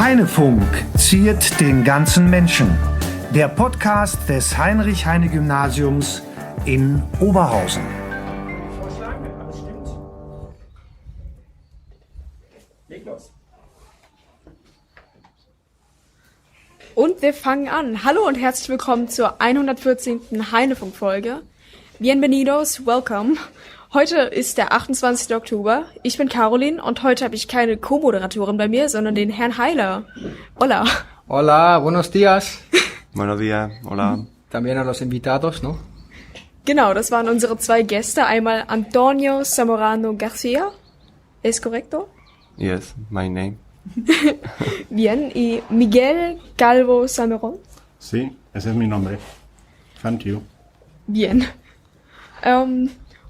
Heinefunk ziert den ganzen Menschen. Der Podcast des Heinrich-Heine-Gymnasiums in Oberhausen. Leg los. Und wir fangen an. Hallo und herzlich willkommen zur 114. Heinefunk-Folge. Bienvenidos, welcome. Heute ist der 28. Oktober. Ich bin Carolin und heute habe ich keine Co-Moderatorin bei mir, sondern den Herrn Heine. Hola. Hola, buenos días. Buenos días, hola. También a los invitados, ¿no? Genau, das waren unsere zwei Gäste. Einmal Antonio Zamorano García. ¿Es correcto? Yes, my name. Bien. Y Miguel Calvo Salmerón. Sí, ese es mi nombre. Thank you. Bien.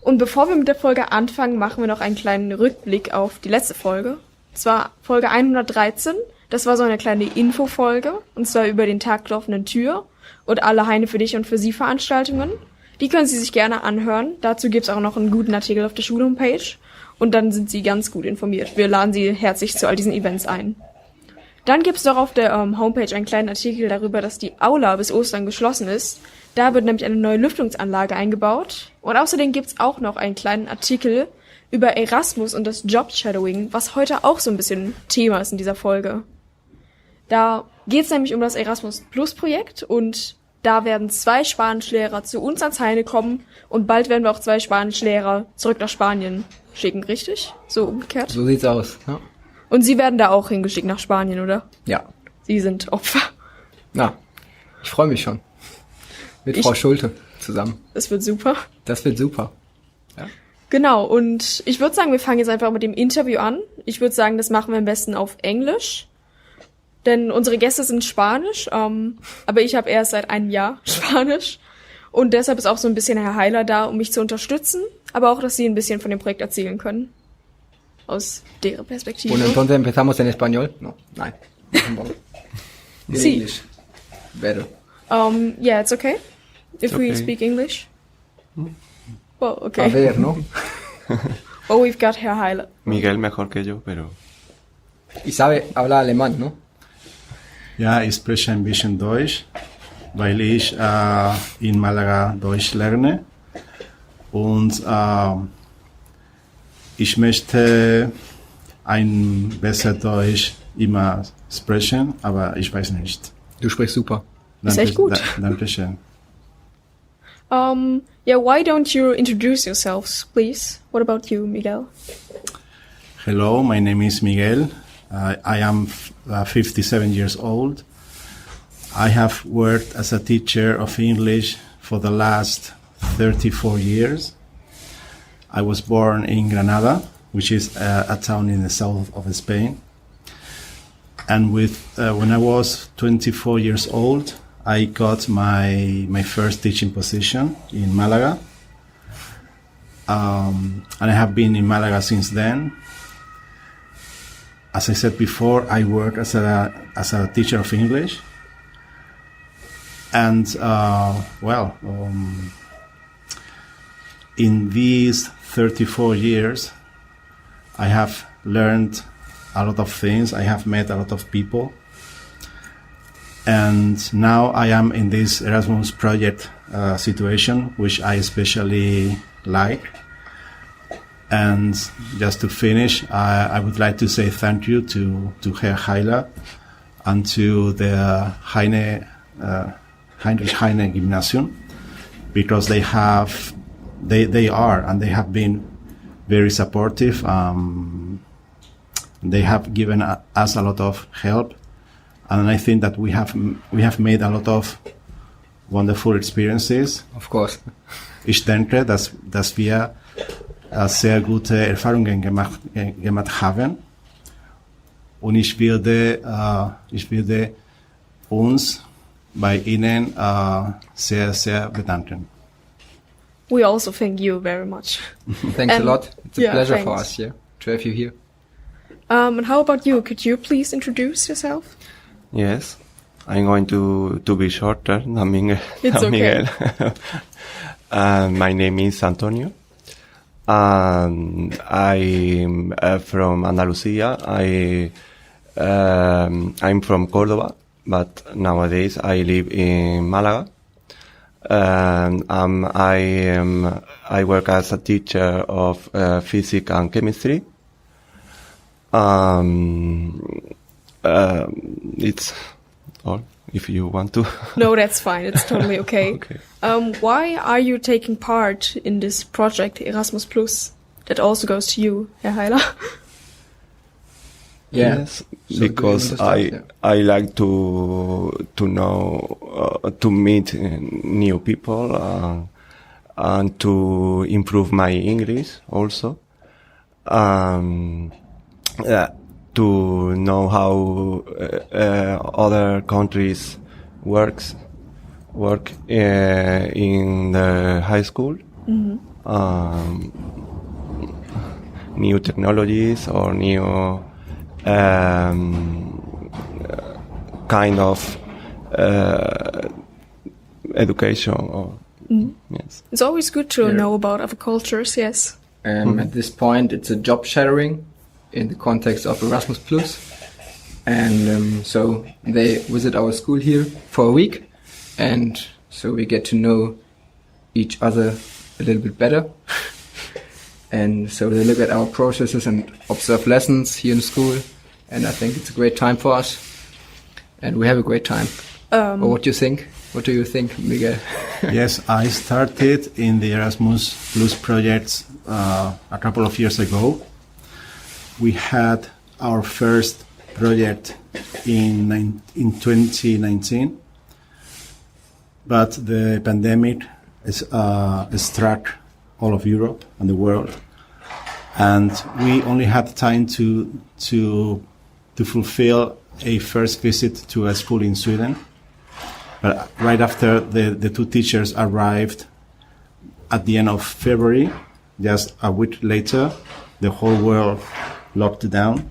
Und bevor wir mit der Folge anfangen, machen wir noch einen kleinen Rückblick auf die letzte Folge. Das war Folge 113. Das war so eine kleine Infofolge. Und zwar über den Tag der offenen Tür und alle Heine für dich und für Sie Veranstaltungen. Die können Sie sich gerne anhören. Dazu gibt's auch noch einen guten Artikel auf der Schulhomepage. Und dann sind Sie ganz gut informiert. Wir laden Sie herzlich zu all diesen Events ein. Dann gibt's doch auf der Homepage einen kleinen Artikel darüber, dass die Aula bis Ostern geschlossen ist. Da wird nämlich eine neue Lüftungsanlage eingebaut. Und außerdem gibt's auch noch einen kleinen Artikel über Erasmus und das Job-Shadowing, was heute auch so ein bisschen Thema ist in dieser Folge. Da geht's nämlich um das Erasmus-Plus-Projekt und da werden 2 Spanisch-Lehrer zu uns ans Heine kommen und bald werden wir auch 2 Spanisch-Lehrer zurück nach Spanien schicken, richtig? So umgekehrt? So sieht's aus, ja. Und Sie werden da auch hingeschickt nach Spanien, oder? Ja. Sie sind Opfer. Na, ich freue mich schon. Mit Frau Schulte zusammen. Das wird super. Das wird super. Ja. Genau, und ich würde sagen, wir fangen jetzt einfach mit dem Interview an. Ich würde sagen, das machen wir am besten auf Englisch. Denn unsere Gäste sind Spanisch, aber ich habe erst seit einem Jahr Spanisch. Und deshalb ist auch so ein bisschen Herr Heiler da, um mich zu unterstützen, aber auch, dass Sie ein bisschen von dem Projekt erzählen können. Aus deren Perspektive. Und entonces empezamos en español? No, nein. In Sí. English. Better. Yeah, it's okay. If we Okay. speak English. Well, A okay. ver, ¿no? Oh, we've got Herr Heiler. Miguel mejor que yo, pero... Y sabe, habla alemán, ¿no? Ja, ich spreche ein bisschen Deutsch, weil ich in Malaga Deutsch lerne. Und ich möchte ein besser Deutsch immer sprechen, aber ich weiß nicht. Du sprichst super. Ist echt gut. Dankeschön. Yeah, why don't you introduce yourselves, please? What about you, Miguel? Hello, my name is Miguel. I am 57 years old. I have worked as a teacher of English for the last 34 years. I was born in Granada, which is a town in the south of Spain. And when I was 24 years old, I got my first teaching position in Malaga. And I have been in Malaga since then. As I said before, I work as a teacher of English. And, in these 34 years, I have learned a lot of things. I have met a lot of people. And now I am in this Erasmus Projekt situation, which I especially like. And just to finish, I would like to say thank you to Herr Heiler and to the Heinrich-Heine Gymnasium, because they are and they have been very supportive. They have given us a lot of help, and I think that we have made a lot of wonderful experiences. Of course. Ich denke, dass wir sehr gute Erfahrungen gemacht haben, und ich würde uns bei Ihnen sehr, sehr bedanken. We also thank you very much. Thanks a lot. It's a yeah, pleasure for thanks. us, yeah, to have you here. And how about you? Could you please introduce yourself? Yes, I'm going to be shorter than Miguel. It's okay. Miguel. My name is Antonio. I'm from Andalusia. I I'm from Córdoba, but nowadays I live in Málaga. I work as a teacher of physics and chemistry. It's all, if you want to. No, that's fine. It's totally okay. Okay. Why are you taking part in this project Erasmus Plus? That also goes to you, Herr Heiler. Yeah. Yes, because I like to know to meet new people and to improve my English also. To know how other countries work in the high school. Mm-hmm. New technologies or new kind of education. Or, yes. It's always good to know about other cultures, yes. At this point, it's a job sharing in the context of Erasmus Plus. And so they visit our school here for a week. And so we get to know each other a little bit better. And so they look at our processes and observe lessons here in school. And I think it's a great time for us. And we have a great time. Or what do you think? What do you think, Miguel? Yes, I started in the Erasmus Plus project a couple of years ago. We had our first project in 2019, but the pandemic struck all of Europe and the world, and we only had time to fulfill a first visit to a school in Sweden. But right after the two teachers arrived at the end of February, just a week later, the whole world locked down.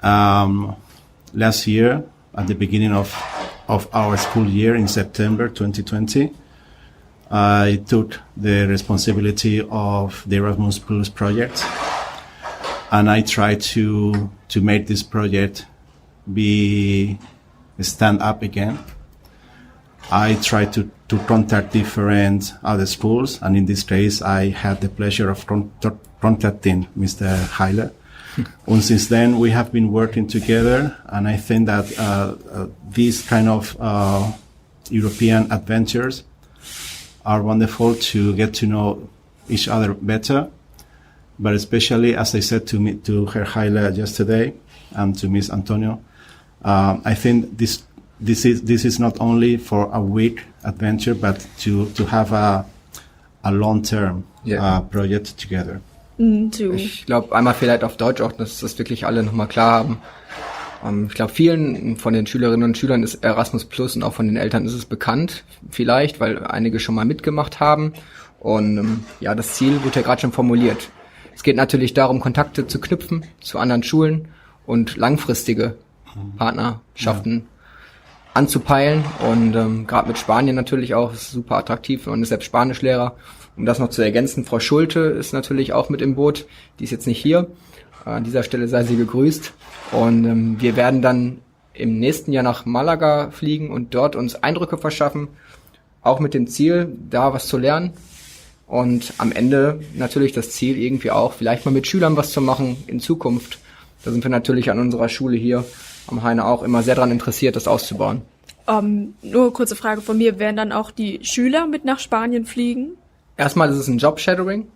Last year, at the beginning of our school year in September 2020, I took the responsibility of the Erasmus Plus project, and I tried to make this project stand up again. I tried to contact different other schools, and in this case, I had the pleasure of contacting Mr. Heine. And since then, we have been working together, and I think that these kind of European adventures are wonderful to get to know each other better. But especially, as I said to Herr Heine yesterday and to Miss Antonio, I think this is not only for a week adventure, but to have a long-term project together. Ich glaube, einmal vielleicht auf Deutsch auch, dass das wirklich alle nochmal klar haben. Ich glaube, vielen von den Schülerinnen und Schülern ist Erasmus Plus und auch von den Eltern ist es bekannt, vielleicht, weil einige schon mal mitgemacht haben. Und das Ziel wurde ja gerade schon formuliert. Es geht natürlich darum, Kontakte zu knüpfen zu anderen Schulen und langfristige Partnerschaften anzupeilen. Und gerade mit Spanien natürlich auch, ist super attraktiv. Man ist selbst Spanisch-Lehrer. Um das noch zu ergänzen, Frau Schulte ist natürlich auch mit im Boot. Die ist jetzt nicht hier. An dieser Stelle sei sie gegrüßt. Und wir werden dann im nächsten Jahr nach Malaga fliegen und dort uns Eindrücke verschaffen. Auch mit dem Ziel, da was zu lernen. Und am Ende natürlich das Ziel irgendwie auch, vielleicht mal mit Schülern was zu machen in Zukunft. Da sind wir natürlich an unserer Schule hier am Heine auch immer sehr daran interessiert, das auszubauen. Nur kurze Frage von mir. Werden dann auch die Schüler mit nach Spanien fliegen? Erstmal ist es ein Job-Shadowing.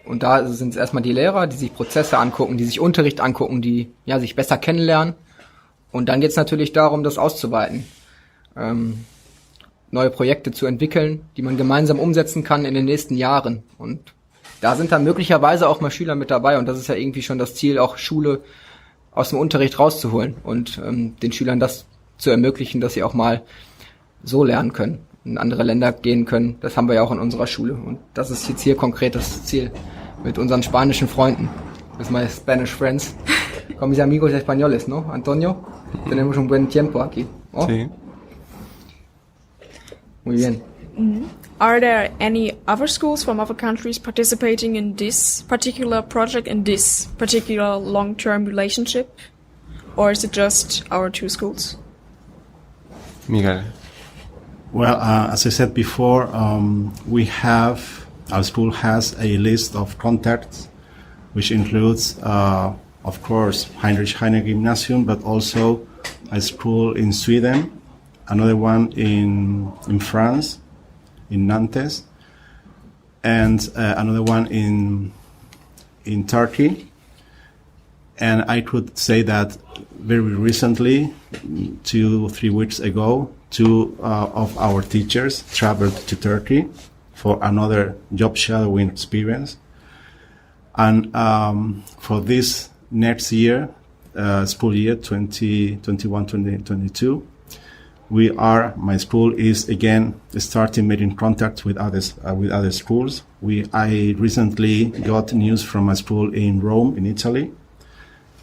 Und da sind es erstmal die Lehrer, die sich Prozesse angucken, die sich Unterricht angucken, die sich besser kennenlernen. Und dann geht es natürlich darum, das auszuweiten. Neue Projekte zu entwickeln, die man gemeinsam umsetzen kann in den nächsten Jahren. Und da sind dann möglicherweise auch mal Schüler mit dabei. Und das ist ja irgendwie schon das Ziel, auch Schule aus dem Unterricht rauszuholen und den Schülern das zu ermöglichen, dass sie auch mal so lernen können, in andere Länder gehen können. Das haben wir ja auch in unserer Schule. Und das ist jetzt hier konkret das Ziel mit unseren spanischen Freunden. With my Spanish friends. Con mis amigos españoles, ¿no, Antonio? Tenemos un buen tiempo aquí. ¿Oh? Sí. Muy bien. Are there any other schools from other countries participating in this particular project, in this particular long-term relationship? or is it just our two schools? Miguel. Well, as I said before, our school has a list of contacts, which includes, of course, Heinrich Heine Gymnasium, but also a school in Sweden, another one in France, in Nantes, and another one in Turkey. And I could say that very recently, 2-3 weeks ago, 2 of our teachers traveled to Turkey for another job shadowing experience. And for this next year, school year 2021-2022, my school is again starting making contact with other schools. I recently got news from a school in Rome, in Italy,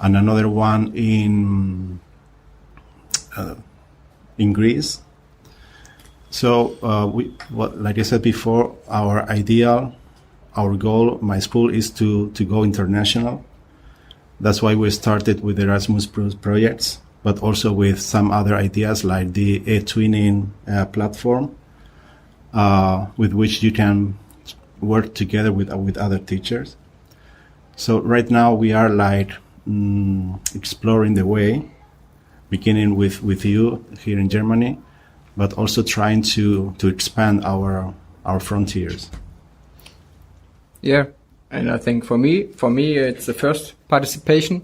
and another one in Greece. So, like I said before, our goal, my school, is to go international. That's why we started with the Erasmus projects, but also with some other ideas like the e-twinning platform, with which you can work together with other teachers. So right now we are exploring the way, beginning with you here in Germany, but also trying to expand our frontiers. Yeah, and I think for me, it's the first participation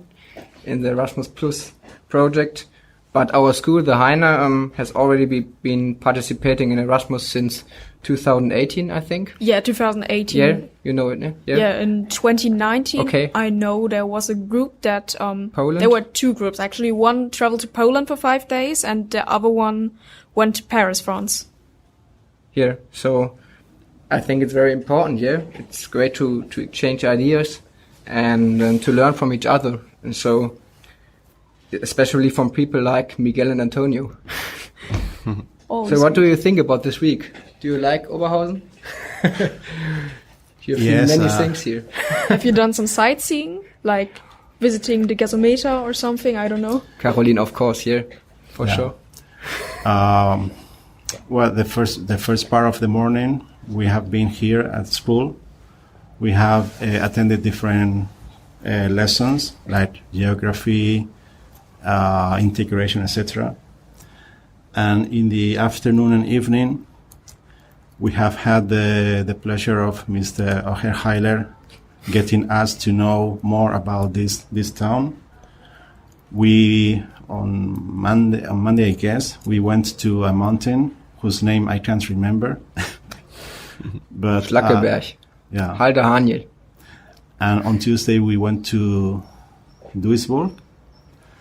in the Erasmus Plus project. But our school, the Heine, has already been participating in Erasmus since 2018, I think. Yeah, 2018. Yeah, you know it, yeah? Yeah, in 2019, okay. I know there was a group that... Poland? There were 2 groups, actually. One traveled to Poland for 5 days, and the other one went to Paris, France. Yeah, so I think it's very important, yeah? It's great to exchange ideas and to learn from each other. And so... especially from people like Miguel and Antonio. So what do you think about this week? Do you like Oberhausen? You've seen many things here. Have you done some sightseeing? Like visiting the gasometer or something? I don't know. Carolin, of course, yeah, for sure. Well, the first part of the morning, we have been here at school. We have attended different lessons like geography, integration, etc. And in the afternoon and evening, we have had the pleasure of Mr. Heiler getting us to know more about this town. On Monday, I guess, we went to a mountain whose name I can't remember. But Schlackeberg. Yeah. Halde Haniel. And on Tuesday, we went to Duisburg.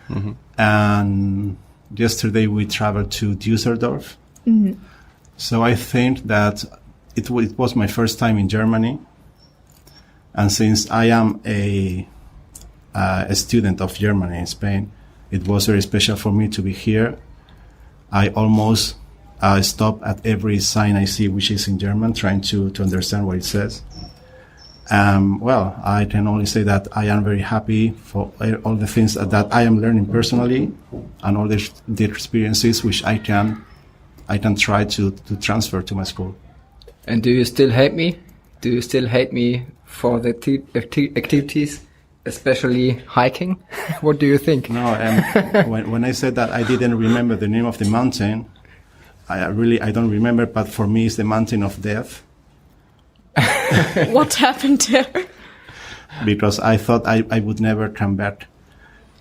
Mm-hmm. And yesterday we traveled to Düsseldorf. Mm-hmm. So I think that it was my first time in Germany. And since I am a student of Germany in Spain, it was very special for me to be here. I almost stop at every sign I see which is in German, trying to understand what it says. Well, I can only say that I am very happy for all the things that I am learning personally and all the experiences which I can try to transfer to my school. And do you still hate me? Do you still hate me for the activities, especially hiking? What do you think? No, when I said that I didn't remember the name of the mountain, I don't remember, but for me it's the mountain of death. What happened there? Because I thought I would never come back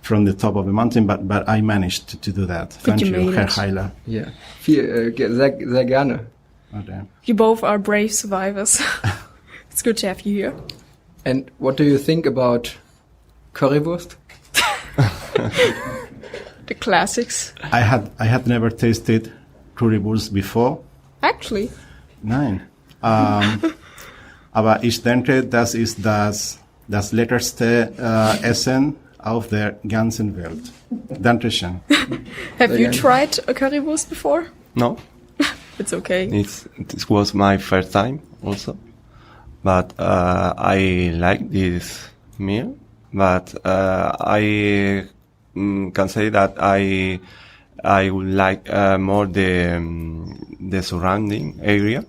from the top of the mountain, but I managed to do that. Thank you, Herr Heiler. Yeah, sehr gerne. Okay. You both are brave survivors. It's good to have you here. And what do you think about Currywurst? The classics. I had never tasted Currywurst before. Actually? Nein. Aber ich denke, das ist das leckerste Essen auf der ganzen Welt. Dankeschön. Have you tried a Currywurst before? No. It's okay. This was my first time also. But I like this meal. But I can say that I would like more the surrounding area,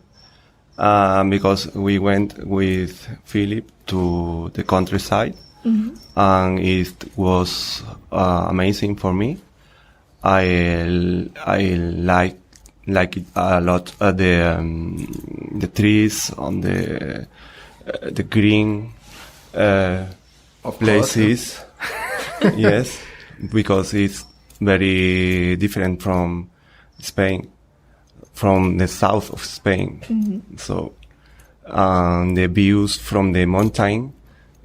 because we went with Philip to the countryside, and it was amazing for me. I like it a lot. The trees on the green Of places. Yes, because it's very different from Spain, from the south of Spain. So the views from the mountain,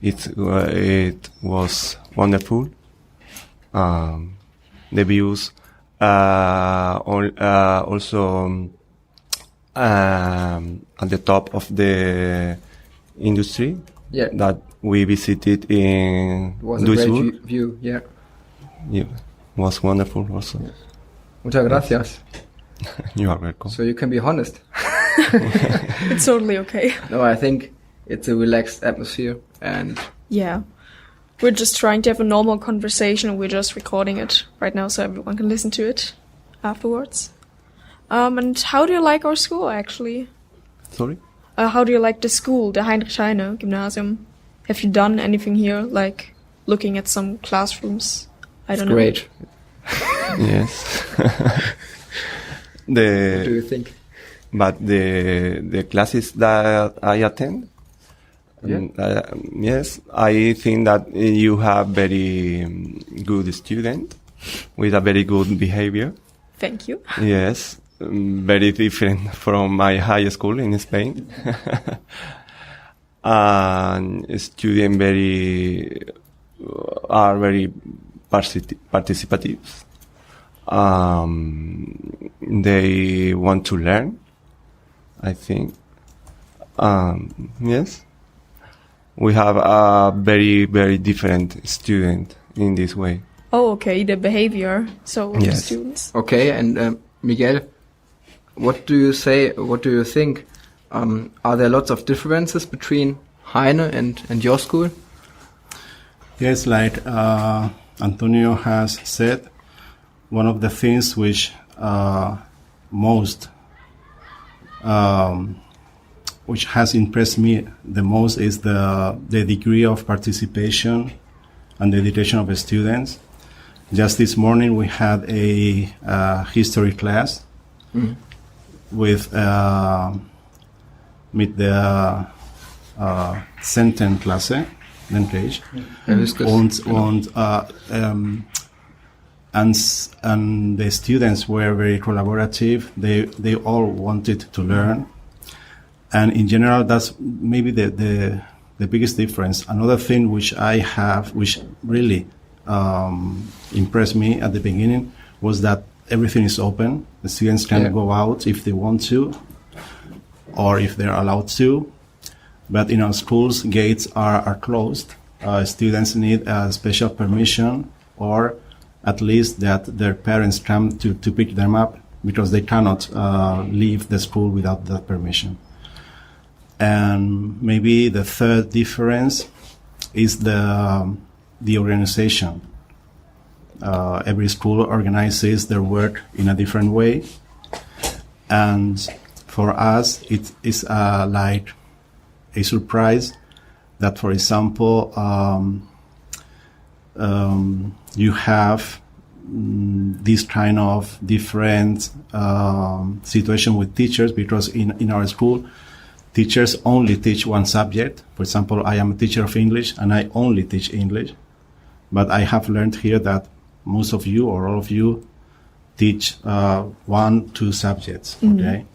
it was wonderful. The views also at the top of the industry that we visited in It was a Duisburg. great view, yeah. Yeah, was wonderful also. Muchas gracias. You are welcome. So you can be honest. It's totally okay. No, I think it's a relaxed atmosphere, and Yeah. We're just trying to have a normal conversation. We're just recording it right now so everyone can listen to it afterwards. And how do you like our school, actually? Sorry? How do you like the school, the Heine Gymnasium? Have you done anything here, like looking at some classrooms? I don't know. great. Yes. What do you think? But the classes that I attend, yes, I think that you have very good student with a very good behavior. Thank you. Yes, very different from my high school in Spain. And students are very participative. They want to learn, I think. Yes, we have a very, very different student in this way. Oh, okay, the behavior. So the Yes. students. Okay, and Miguel, what do you say? What do you think? Are there lots of differences between Heine and your school? Yes, like Antonio has said, one of the things which which has impressed me the most is the degree of participation and dedication of the students. Just this morning we had a history class with the Sentenklasse, denke ich. And the students were very collaborative. They all wanted to learn. And in general, that's maybe the biggest difference. Another thing which really impressed me at the beginning was that everything is open. The students can go out if they want to, or if they're allowed to. But in our schools, gates are closed. Students need a special permission, or at least that their parents come to pick them up, because they cannot leave the school without that permission. And maybe the third difference is the organization. Every school organizes their work in a different way, and for us it is like a surprise that, for example, you have this kind of different situation with teachers, because in our school, teachers only teach one subject. For example, I am a teacher of English and I only teach English. But I have learned here that most of you or all of you teach 1-2 subjects. Okay,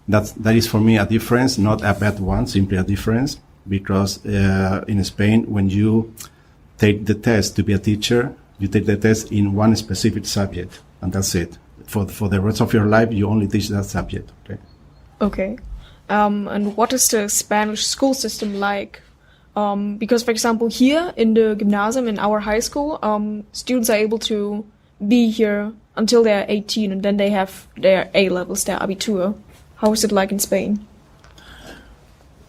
that is for me a difference, not a bad one, simply a difference. Because in Spain, when you take the test to be a teacher, you take the test in one specific subject, and that's it. For the rest of your life, you only teach that subject. Okay. Okay. And what is the Spanish school system like? Because, for example, here in the gymnasium, in our high school, students are able to be here until they're 18, and then they have their A-levels, their Abitur. How is it like in Spain?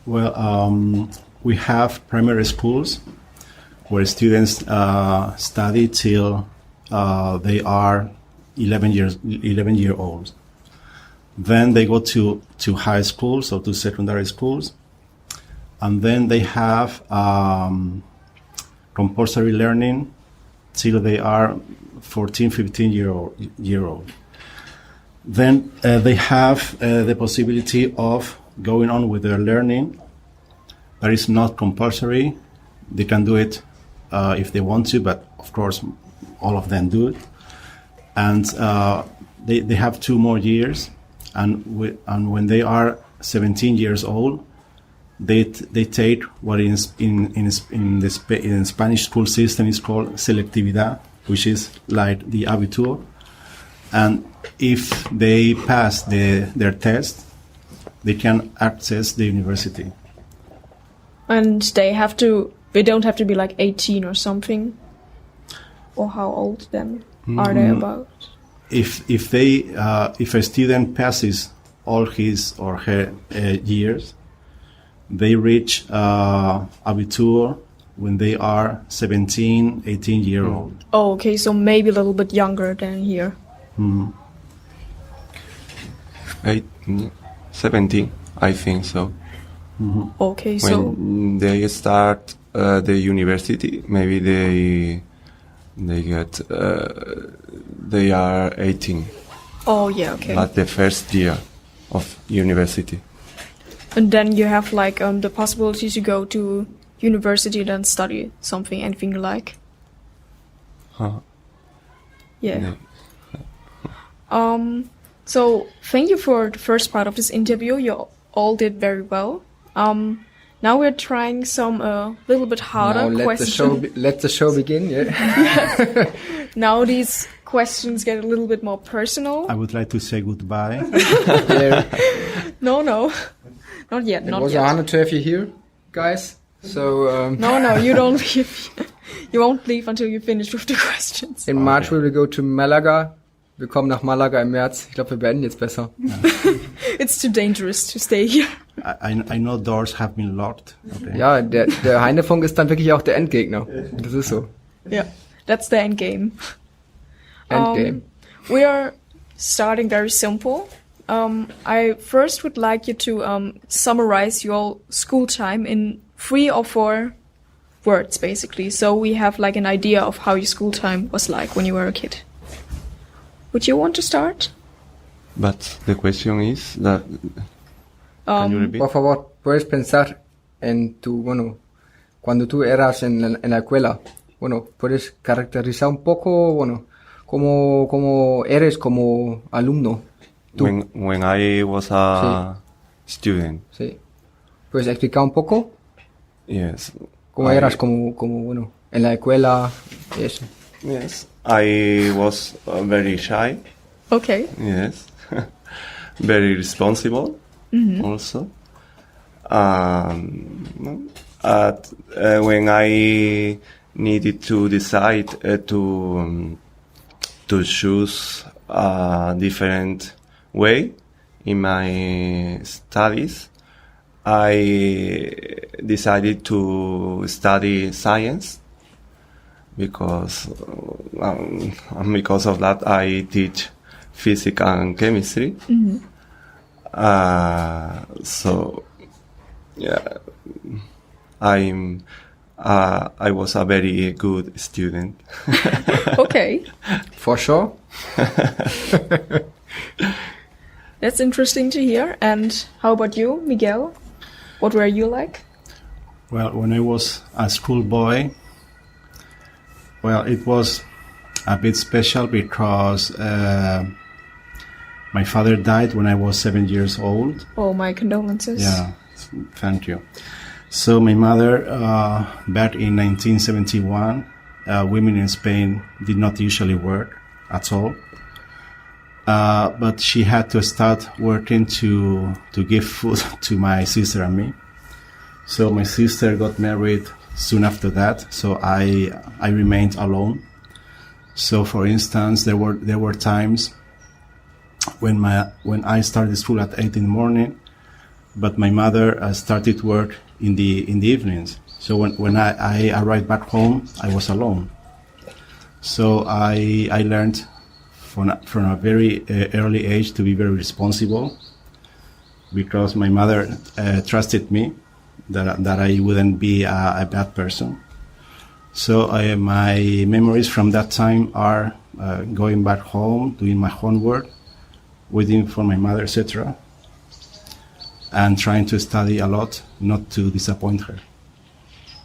Well, we have primary schools where students study till they are 11 year olds. Then they go to high school, so to secondary schools, and then they have compulsory learning till they are 14, 15 year old. Then they have the possibility of going on with their learning. That is not compulsory. They can do it if they want to, but of course all of them do it. And they have 2 more years, and when they are 17 years old, they take what in the Spanish school system is called selectividad, which is like the abitur. And if they pass their test, they can access the university. And they don't have to be like 18 or something? Or how old then are they about? If a student passes all his or her years, they reach abitur when they are 17, 18 year old. Oh, okay, so maybe a little bit younger than here. 17, I think so. Okay, so When they start the university, maybe they are 18. oh yeah, okay. At the first year of university. And then you have like the possibility to go to university and then study something, anything you like. Huh. Yeah. So thank you for the first part of this interview. You all did very well. Now we're trying some little bit harder Now questions. let the show begin. Yeah. Now these questions get a little bit more personal. I would like to say goodbye. No, not yet. It Not was yet. an honor to have you here, guys. So No, you don't leave. You won't leave until you finish with the questions. in March we will go to Malaga. Wir kommen nach Malaga im März. Ich glaube, wir beenden jetzt besser. It's too dangerous to stay here. I know doors have been locked. Okay. Ja, der Heinefunk ist dann wirklich auch der Endgegner. Das ist so. Yeah, that's the end game. Endgame. We are starting very simple. I first would like you to summarize your school time in 3 or 4 words, basically. So we have like an idea of how your school time was like when you were a kid. Would you want to start? But the question is that can you repeat? Por favor, puedes pensar en cuando tú eras en la escuela. Bueno, puedes caracterizar un poco, cómo eres como alumno. Tú. When I was a student. Sí. ¿Puedes explicar un poco? Yes. ¿Cómo eras como en la escuela? Eso. Yes. I was very shy. Okay. Yes. Very responsible. Also. When I needed to decide to choose a different way in my studies, I decided to study science because of that I teach physics and chemistry. So yeah, I was a very good student. Okay. For sure. That's interesting to hear. And how about you, Miguel? What were you like? Well, when I was a schoolboy, it was a bit special because my father died when I was 7 years old. Oh, my condolences. Yeah, thank you. So my mother, back in 1971, women in Spain did not usually work at all. But she had to start working to give food to my sister and me. So my sister got married soon after that. So I remained alone. So for instance, there were times when I started school at 8 in the morning, but my mother started work in the evenings. So when I arrived back home, I was alone. So I learned from a very early age to be very responsible, because my mother trusted me that I wouldn't be a bad person. So my memories from that time are going back home, doing my homework, waiting for my mother, etc., and trying to study a lot, not to disappoint her.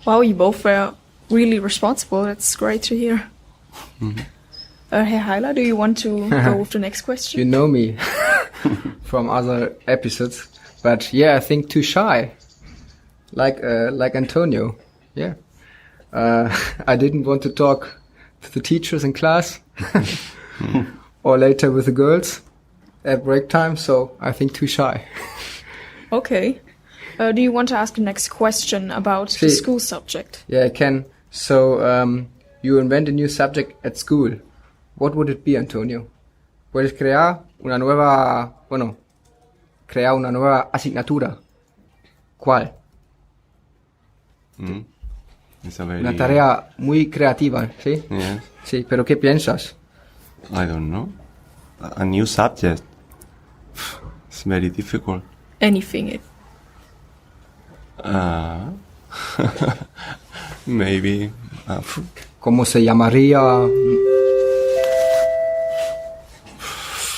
Wow, you both were really responsible. That's great to hear. Mm-hmm. Hey, Heine, do you want to go with the next question? You know me from other episodes, but yeah, I think too shy, like Antonio. Yeah, I didn't want to talk to the teachers in class or later with the girls at break time, so I think too shy. Okay. Do you want to ask the next question about the school subject? Yeah, I can. So, you invent a new subject at school. What would it be, Antonio? Puedes crear una nueva asignatura. ¿Cuál? Una tarea muy creativa, ¿sí? Yes. Sí, pero ¿qué piensas? I don't know. A new subject. It's very difficult. Anything. Maybe. ¿Cómo se llamaría?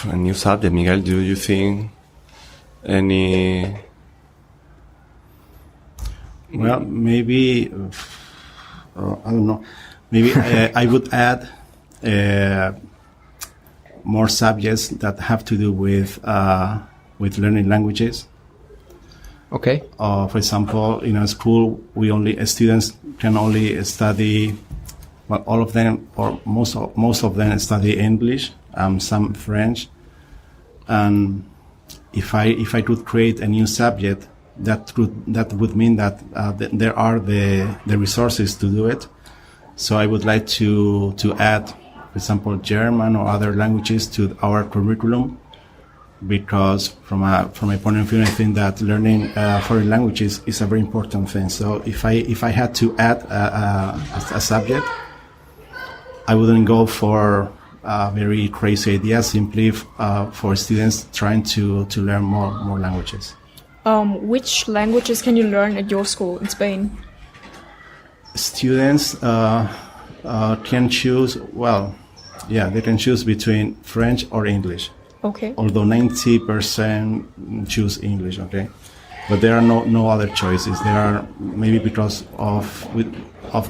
A new subject, Miguel. Do you think any? Well, maybe I don't know. Maybe I would add more subjects that have to do with learning languages. Okay. For example, in a school, students can only study. Well, all of them, or most of them, study English. Some French. And if I could create a new subject, that would mean that there are the resources to do it. So I would like to add, for example, German or other languages to our curriculum, because from my point of view, I think that learning foreign languages is a very important thing. So if I had to add a subject, I wouldn't go for very crazy ideas, simply for students trying to learn more languages. Which languages can you learn at your school in Spain? Students can choose, they can choose between French or English. Okay. Although 90% choose English, okay? But there are no other choices. There are maybe because of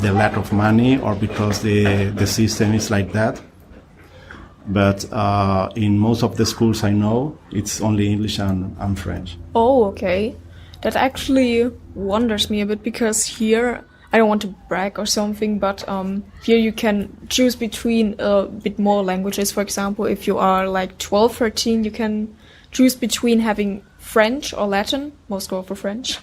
the lack of money, or because the system is like that. But in most of the schools I know, it's only English and French. Oh, okay. That actually wonders me a bit, because here, I don't want to brag or something, but here you can choose between a bit more languages. For example, if you are like 12, 13, you can choose between having French or Latin. Most go for French.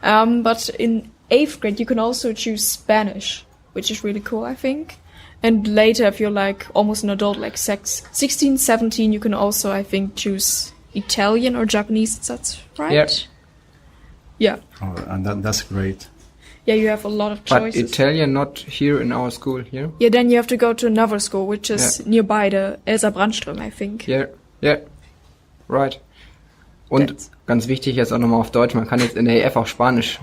But in 8th grade, you can also choose Spanish, which is really cool, I think. And later, if you're like almost an adult, like 16, 17, you can also, I think, choose Italian or Japanese. That's right? Yeah. Oh, and that's great. Yeah, you have a lot of choices. But Italian not here in our school here? Yeah, then you have to go to another school, which is nearby, the Elsa Brandström, I think. Yeah, right. Und ganz wichtig jetzt auch nochmal auf Deutsch, man kann jetzt in der EF auch Spanisch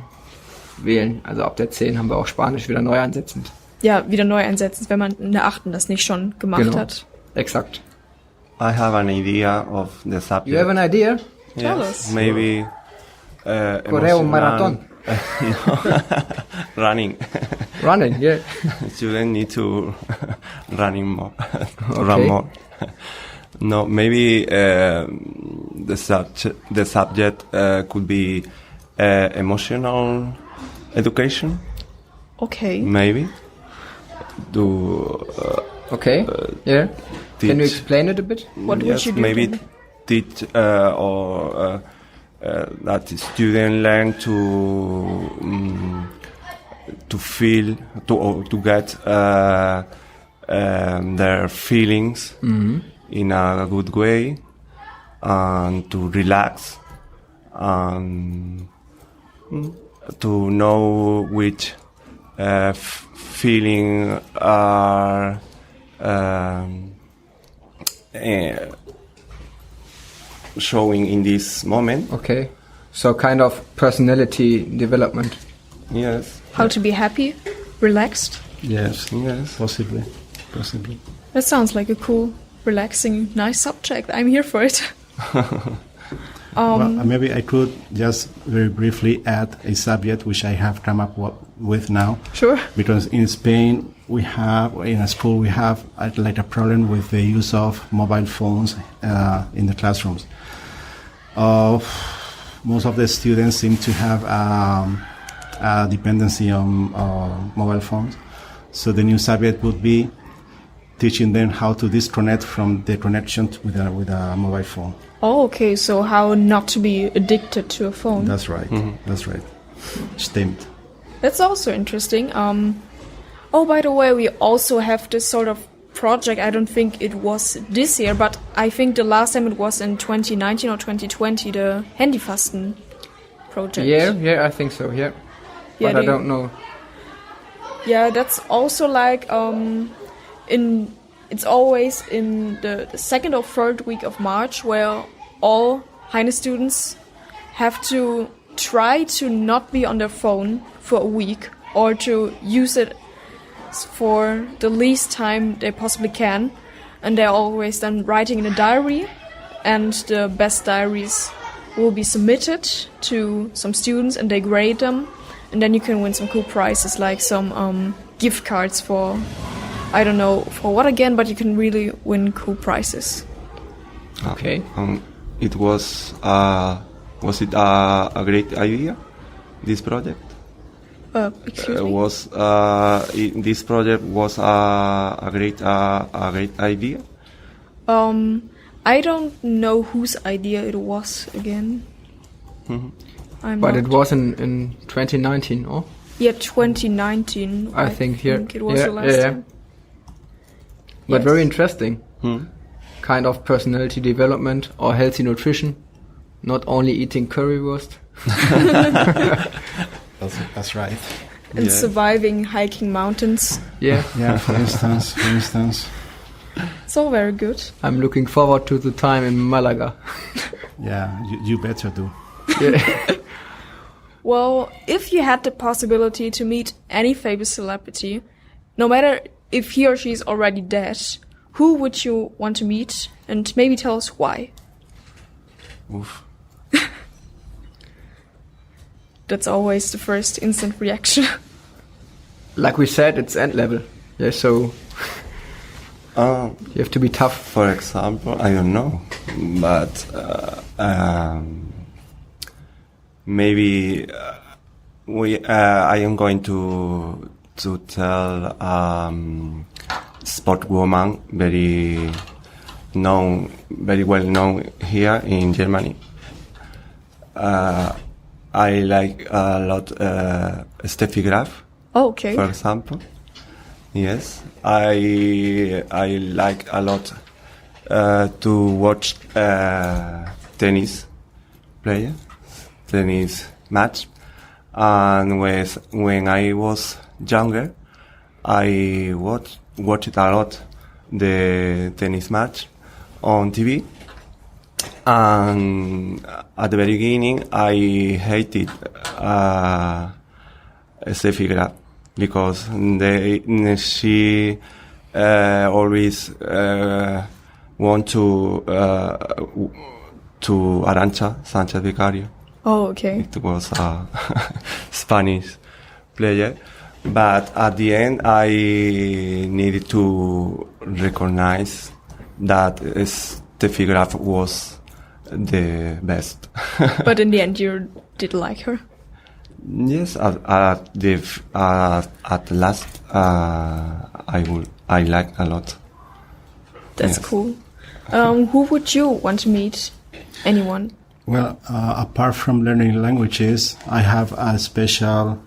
wählen. Also ab der 10 haben wir auch Spanisch wieder neu einsetzend. Ja, wieder neu einsetzen, wenn man in der 8. das nicht schon gemacht hat. Exakt. I have an idea of the subject. You have an idea? Tell us. Maybe Correo marathon. Running. Running, yeah. Students need to run more. No, maybe the subject could be emotional education. Okay. Maybe. Okay. Yeah. Can you explain it a bit? What would you do? Maybe teach or that the student learn to feel to get their feelings in a good way, and to relax, and to know which feeling are showing in this moment. Okay. So kind of personality development. Yes. How to be happy, relaxed. Yes, Yes. possibly. That sounds like a cool, relaxing, nice subject. I'm here for it. Well, maybe I could just very briefly add a subject which I have come up with now. Sure. Because in Spain, in a school, we have like a problem with the use of mobile phones in the classrooms. Most of the students seem to have a dependency on mobile phones. So the new subject would be teaching them how to disconnect from the connection with a mobile phone. Oh, okay. So how not to be addicted to a phone. That's right. That's right. Stimmt. That's also interesting. Oh, by the way, we also have this sort of project. I don't think it was this year, but I think the last time it was in 2019 or 2020, the Handyfasten project. Yeah, I think so, yeah. But I don't know. Yeah, that's also like it's always in the second or third week of March, where all Heine students have to try to not be on their phone for a week, or to use it for the least time they possibly can. And they're always then writing in a diary, and the best diaries will be submitted to some students and they grade them. And then you can win some cool prizes, like some gift cards for, I don't know for what again, but you can really win cool prizes. Okay. It was it a great idea, this project? Excuse me? This project was a great idea? I don't know whose idea it was again. But it was in 2019, or? Yeah, 2019. I think it was the last time. But Yes. very interesting. Kind of personality development or healthy nutrition. Not only eating currywurst. That's right. And surviving hiking mountains. Yeah. Yeah, for instance. It's all very good. I'm looking forward to the time in Malaga. Yeah, you better do. Well, if you had the possibility to meet any famous celebrity, no matter if he or she is already dead, who would you want to meet? And maybe tell us why. Oof. That's always the first instant reaction. Like we said, it's end level. Yeah, so you have to be tough. For example, I don't know, but maybe I am going to tell sport woman very well known here in Germany. I like a lot Steffi Graf. Oh, okay. For example, yes, I like a lot to watch tennis match, and when I was younger, I watched a lot the tennis match on TV. And at the very beginning, I hated Steffi Graf because she always want to Arantxa Sánchez Vicario. Oh, okay. It was a Spanish player, but at the end, I needed to recognize that Steffi Graf was the best. But in the end, you did like her. Yes, at last, I like a lot. That's Yes. cool. Who would you want to meet? Anyone? Well, apart from learning languages, I have a special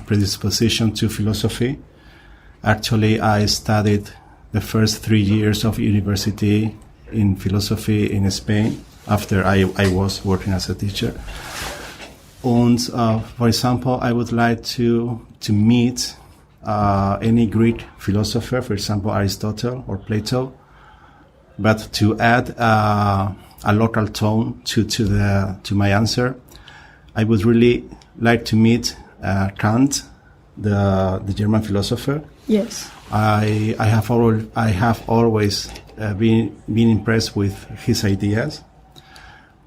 predisposition to philosophy. Actually, I studied the first 3 years of university in philosophy in Spain after I was working as a teacher. And for example, I would like to meet any Greek philosopher, for example, Aristotle or Plato, but to add a local tone to my answer, I would really like to meet Kant, the German philosopher. Yes. I have always been impressed with his ideas,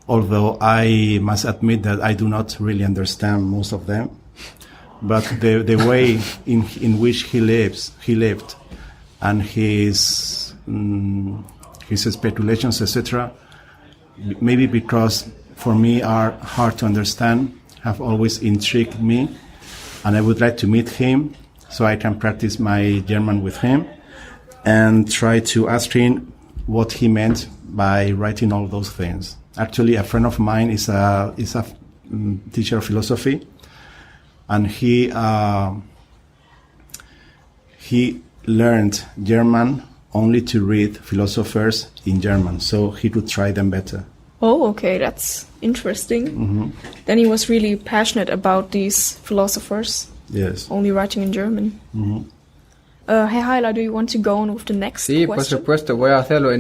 although I must admit that I do not really understand most of them. But the way in which he lived, and his speculations, etc., maybe because for me are hard to understand, have always intrigued me, and I would like to meet him so I can practice my German with him and try to ask him what he meant by writing all those things. Actually, a friend of mine is a teacher of philosophy, and he learned German only to read philosophers in German, so he could try them better. Oh, okay, that's interesting. Mm-hmm. Then he was really passionate about these philosophers. Yes. Only writing in German. Mm-hmm. Hey, Heila, do you want to go on with the next Sí, question? por supuesto. Voy a hacerlo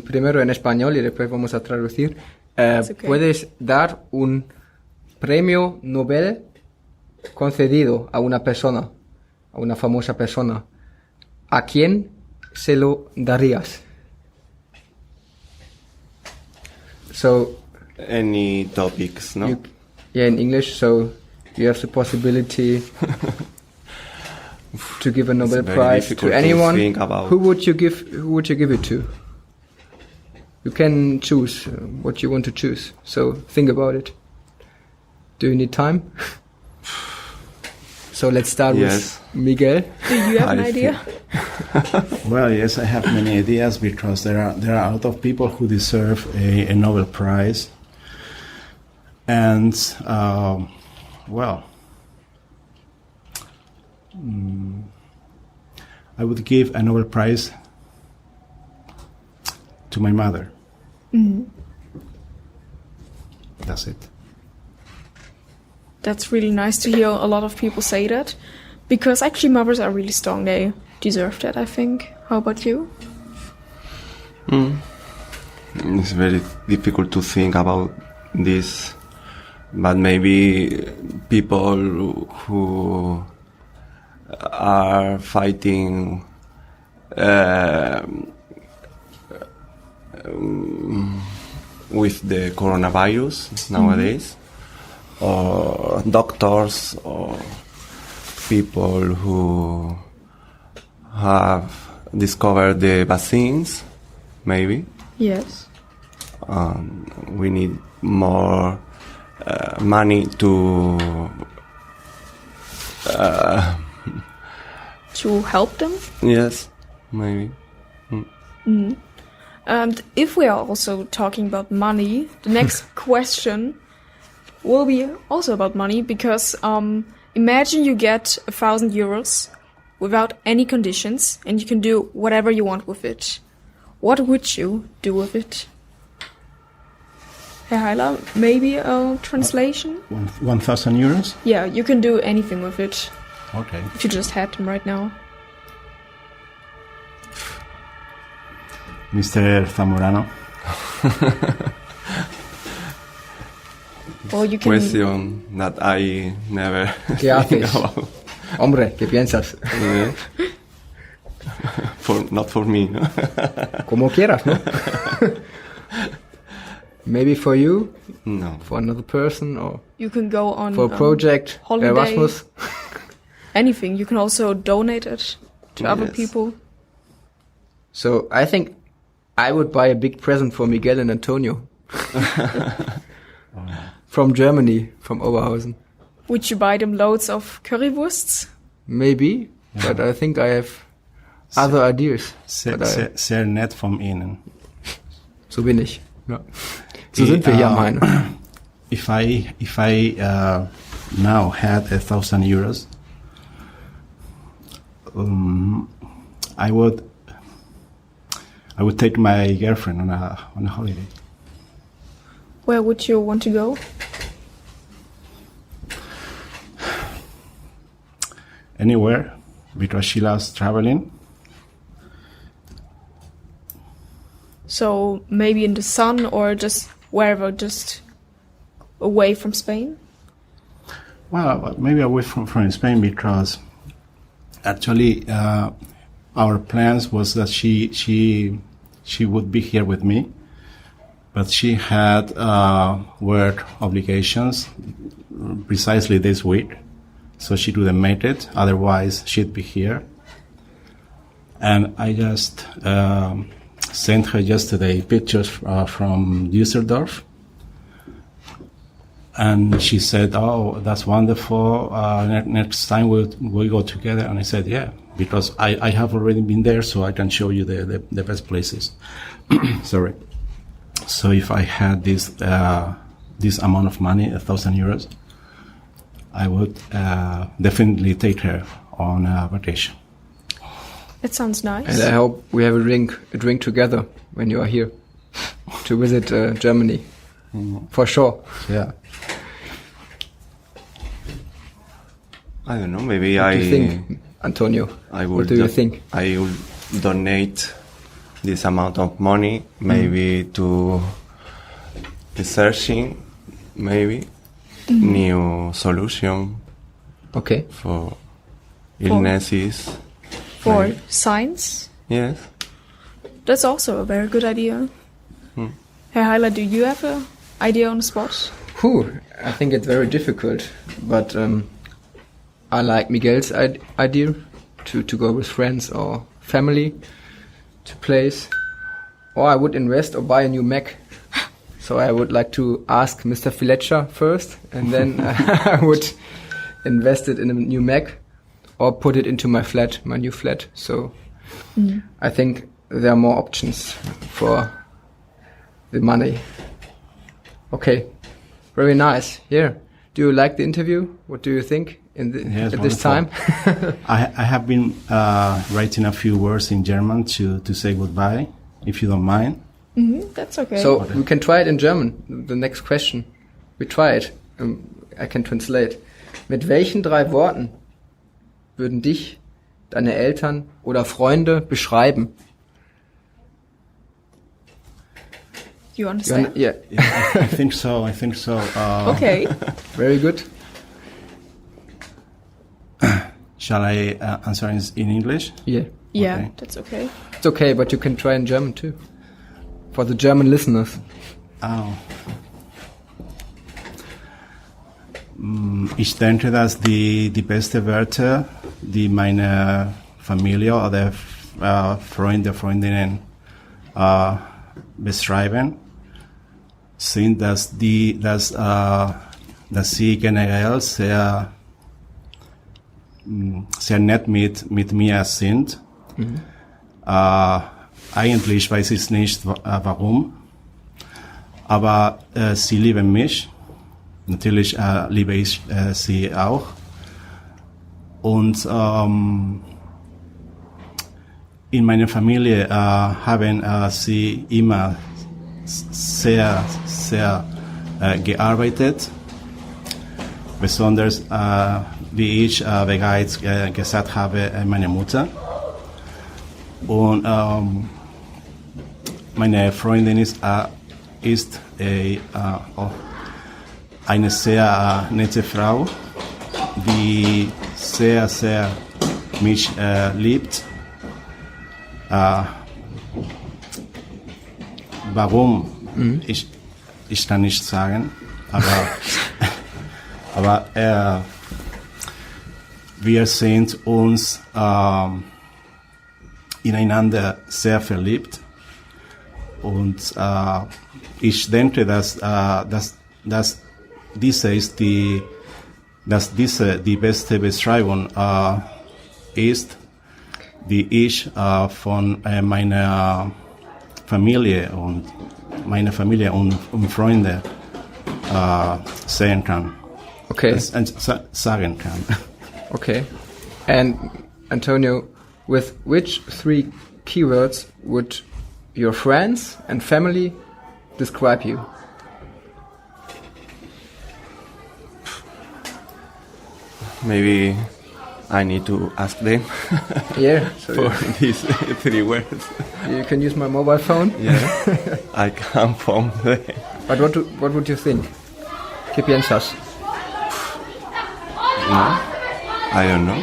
primero en español y después vamos a traducir. Okay. ¿Puedes dar un premio Nobel concedido a una persona, a una famosa persona? ¿A quién se lo darías? So, Any topics, no? In English, so you have the possibility to give a Nobel very Prize difficult to anyone. to think about. Who would you give it to? You can choose what you want to choose. So think about it. Do you need time? So let's start with Miguel. Do you have an idea? Well, yes, I have many ideas because there are a lot of people who deserve a Nobel Prize, and I would give a Nobel Prize to my mother. Mm-hmm. That's it. That's really nice to hear a lot of people say that, because actually mothers are really strong. They deserve that, I think. How about you? It's very difficult to think about this, but maybe people who are fighting with the coronavirus nowadays, or doctors, or people who have discovered the vaccines, maybe. Yes. We need more money to help them? yes, maybe. And if we are also talking about money, the next question will be also about money, because imagine you get 1,000 euros without any conditions and you can do whatever you want with it. What would you do with it? Herr Heiler, maybe a translation? 1,000 euros? Yeah, you can do anything with it. Okay. If you just had them right now. Mr. Zamorano. Or you can... Question that I never ¿Qué think haces? about. Hombre, ¿qué piensas? Yeah. Not for me, no? Como quieras, ¿no? Maybe for you, No. for another person, or You can go on for a project, holiday. Erasmus. Anything. You can also donate it to other Yes. people. So I think I would buy a big present for Miguel and Antonio. From Germany, from Oberhausen. Would you buy them loads of Currywursts? Maybe, but I think I have other ideas. Sehr nett vom Ihnen. So bin ich. Ja. So sind wir hier am Heine. If I now had 1,000 euros, I would take my girlfriend on a holiday. Where would you want to go? Anywhere, because she loves traveling. So maybe in the sun or just wherever, just away from Spain? Well, maybe away from Spain, because actually our plans was that she would be here with me, but she had work obligations precisely this week, so she couldn't make it. Otherwise, she'd be here. And I just sent her yesterday pictures from Düsseldorf. And she said, "Oh, that's wonderful. Next time we'll go together." And I said, "Yeah, because I have already been there, so I can show you the best places." Sorry. So if I had this amount of money, 1,000 euros, I would definitely take her on a vacation. It sounds nice. And I hope we have a drink together when you are here to visit Germany. For sure. Yeah. I don't know. Maybe What do you think, Antonio? What do you think? I will donate this amount of money, maybe to researching, maybe new solution Okay. for illnesses. For maybe. science? Yes. That's also a very good idea. Herr Heiler, do you have an idea on the spot? I think it's very difficult, but I like Miguel's idea to go with friends or family to place. Or I would invest or buy a new Mac. So I would like to ask Mr. Fletcher first, and then I would invest it in a new Mac or put it into my new flat. So I think there are more options for the money. Okay, very nice. Yeah. Do you like the interview? What do you think Yes, at this time? I have been writing a few words in German to say goodbye, if you don't mind. That's okay. So we can try it in German. The next question. We try it. I can translate. Mit welchen 3 Worten würden dich deine Eltern oder Freunde beschreiben? You understand? Yeah. I think so. Okay. Very good. Shall I answer in English? Yeah. Yeah, Okay. that's okay. It's okay, but you can try in German too. For the German listeners. Oh. Ich denke, dass die beste Wörter, die meine Familie oder Freunde, Freundinnen beschreiben, sind, dass sie generell sehr nett mit mir sind. Eigentlich weiß ich nicht, warum, aber sie lieben mich. Natürlich liebe ich sie auch. Und in meiner Familie haben sie immer sehr gearbeitet. Besonders, wie ich bereits gesagt habe, meine Mutter. Und meine Freundin ist eine sehr nette Frau, die sehr mich liebt. Warum? Ich kann nicht sagen, aber wir sind uns ineinander sehr verliebt, und ich denke, dass diese die beste Beschreibung ist, die ich von meiner Familie und Freunde sehen kann. Okay. Sagen kann. Okay. And Antonio, with which 3 keywords would your friends and family describe you? Maybe I need to ask them Yeah. for these 3 words. You can use my mobile phone. Yeah, I can't find them. But what would you think? ¿Qué piensas? No, I don't know.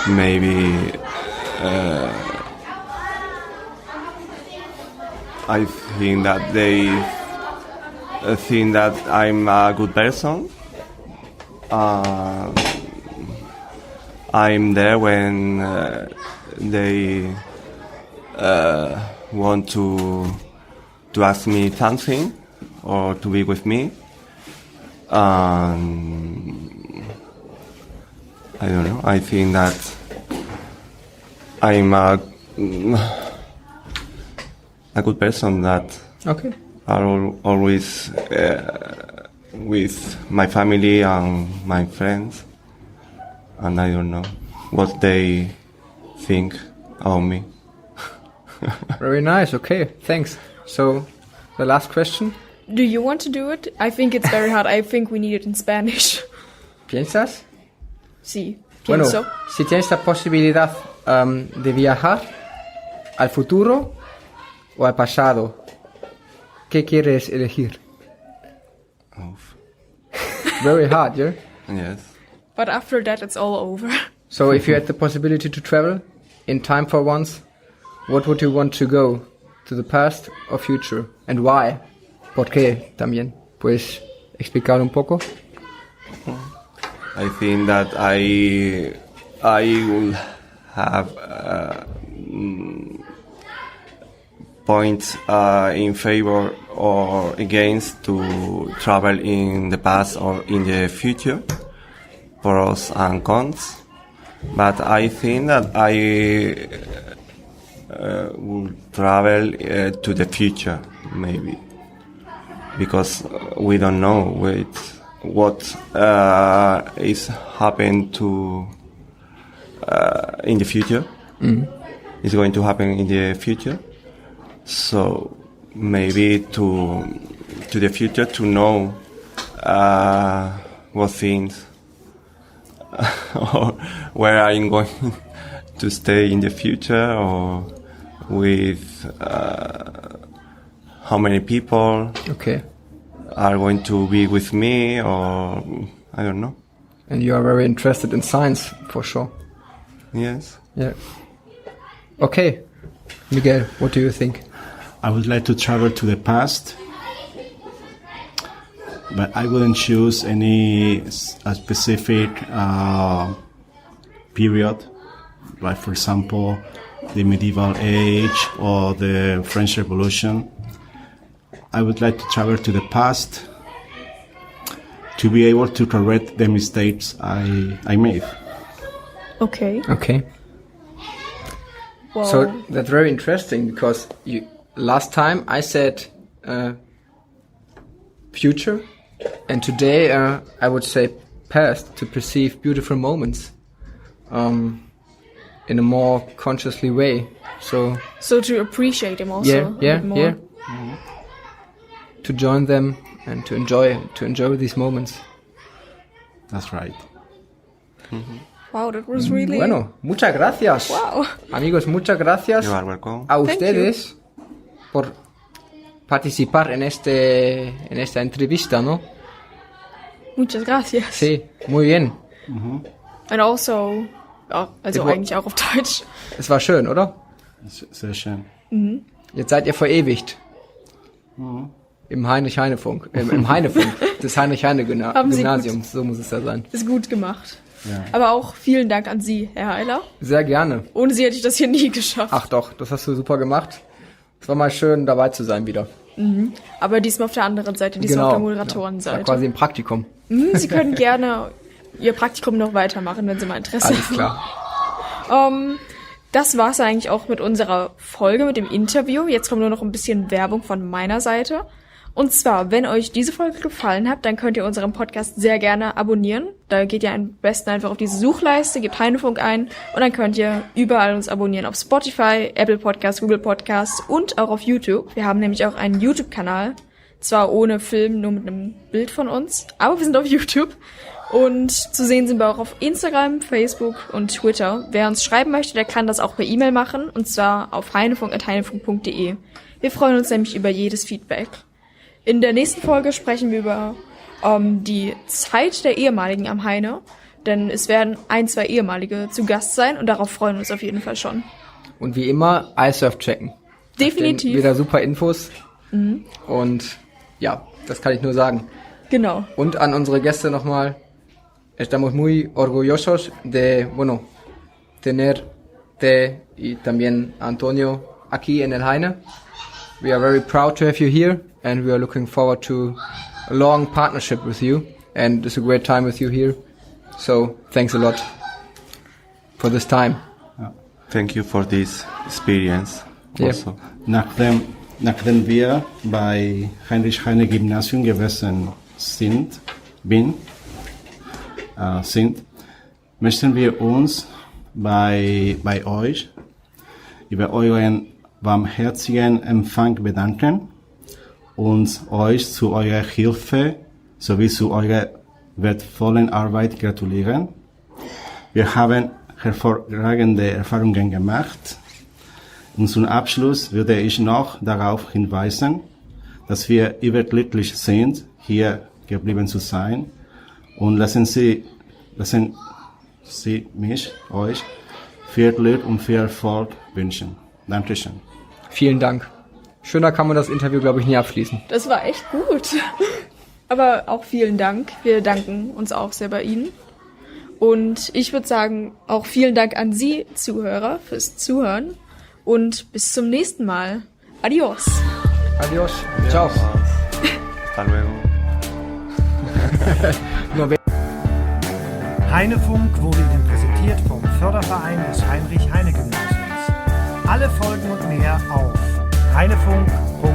Maybe I think that they think that I'm a good person. I'm there when they want to ask me something or to be with me. I don't know. I think that I'm a good person that Okay. are always with my family and my friends, and I don't know what they think about me. Very nice. Okay. Thanks. So, the last question. Do you want to do it? I think it's very hard. I think we need it in Spanish. ¿Piensas? Sí, Bueno, pienso. si tienes la posibilidad de viajar al futuro o al pasado, ¿qué quieres elegir? Very hard, yeah? Yes. But after that, it's all over. So if you had the possibility to travel in time for once, what would you want to go? To the past or future? And why? ¿Por qué también? ¿Puedes explicar un poco? I think that I will have points in favor or against to travel in the past or in the future, pros and cons. But I think that I will travel to the future, maybe, because we don't know what is happening to in the future. Is going to happen in the future. So maybe to the future to know what things or where I'm going to stay in the future, or with how many people Okay. are going to be with me, or I don't know. And you are very interested in science, for sure. Yes. Yeah. Okay. Miguel, what do you think? I would like to travel to the past, but I wouldn't choose a specific period, like for example, the medieval age or the French Revolution. I would like to travel to the past to be able to correct the mistakes I made. Okay. Okay. Well, So that's very interesting, because last time I said future, and today I would say past, to perceive beautiful moments in a more consciously way. So to appreciate him also a bit more. yeah. To join them and to enjoy these moments. That's right. Wow, that was really... Bueno, muchas gracias. Wow. Amigos, muchas gracias You are welcome. a ustedes por participar en esta entrevista, ¿no? Muchas gracias. Sí, muy bien. And also... Ja, also It wa- eigentlich auch auf Deutsch. Es war schön, oder? Sehr schön. Jetzt seid ihr verewigt. Im Heinrich-Heine-Funk. Im Heinefunk des Haben Sie Heinrich-Heine-Gymnasiums. So muss es ja sein. Ist gut gemacht. Ja. Aber auch vielen Dank an Sie, Herr Heiler. Sehr gerne. Ohne Sie hätte ich das hier nie geschafft. Ach doch, das hast du super gemacht. Es war mal schön, dabei zu sein wieder. Aber diesmal auf der anderen Seite, diesmal auf der Moderatorenseite. War quasi im Praktikum. Sie können gerne Ihr Praktikum noch weitermachen, wenn Sie mal Interesse Alles haben. klar. Das war's eigentlich auch mit unserer Folge, mit dem Interview. Jetzt kommt nur noch ein bisschen Werbung von meiner Seite. Und zwar, wenn euch diese Folge gefallen hat, dann könnt ihr unseren Podcast sehr gerne abonnieren. Da geht ihr am besten einfach auf diese Suchleiste, gebt Heinefunk ein und dann könnt ihr überall uns abonnieren. Auf Spotify, Apple Podcasts, Google Podcasts und auch auf YouTube. Wir haben nämlich auch einen YouTube-Kanal. Zwar ohne Film, nur mit einem Bild von uns, aber wir sind auf YouTube. Und zu sehen sind wir auch auf Instagram, Facebook und Twitter. Wer uns schreiben möchte, der kann das auch per E-Mail machen, und zwar auf heinefunk@heinefunk.de. Wir freuen uns nämlich über jedes Feedback. In der nächsten Folge sprechen wir über die Zeit der Ehemaligen am Heine, denn es werden 2 Ehemalige zu Gast sein und darauf freuen wir uns auf jeden Fall schon. Und wie immer, iSurf checken. Definitiv. Wieder super Infos. Und ja, das kann ich nur sagen. Genau. Und an unsere Gäste nochmal. Estamos muy orgullosos de, tenerte y también Antonio aquí en el Heine. We are very proud to have you here and we are looking forward to a long partnership with you and it's a great time with you here. So, thanks a lot for this time. Thank you for this experience also. Nachdem wir bei Heinrich-Heine-Gymnasium gewesen sind, möchten wir uns bei euch über euren warmherzigen Empfang bedanken und euch zu eurer Hilfe sowie zu eurer wertvollen Arbeit gratulieren. Wir haben hervorragende Erfahrungen gemacht. Und zum Abschluss würde ich noch darauf hinweisen, dass wir überglücklich sind, hier geblieben zu sein. Und lassen Sie mich euch viel Glück und viel Erfolg wünschen. Dankeschön. Vielen Dank. Schöner kann man das Interview, glaube ich, nie abschließen. Das war echt gut. Aber auch vielen Dank. Wir danken uns auch sehr bei Ihnen. Und ich würde sagen, auch vielen Dank an Sie, Zuhörer, fürs Zuhören. Und bis zum nächsten Mal. Adios. Adios. Ciao. Hasta luego. Heinefunk wurde Ihnen präsentiert vom Förderverein des Heinrich-Heine-Gymnasiums. Alle Folgen und mehr auf heinefunk.de.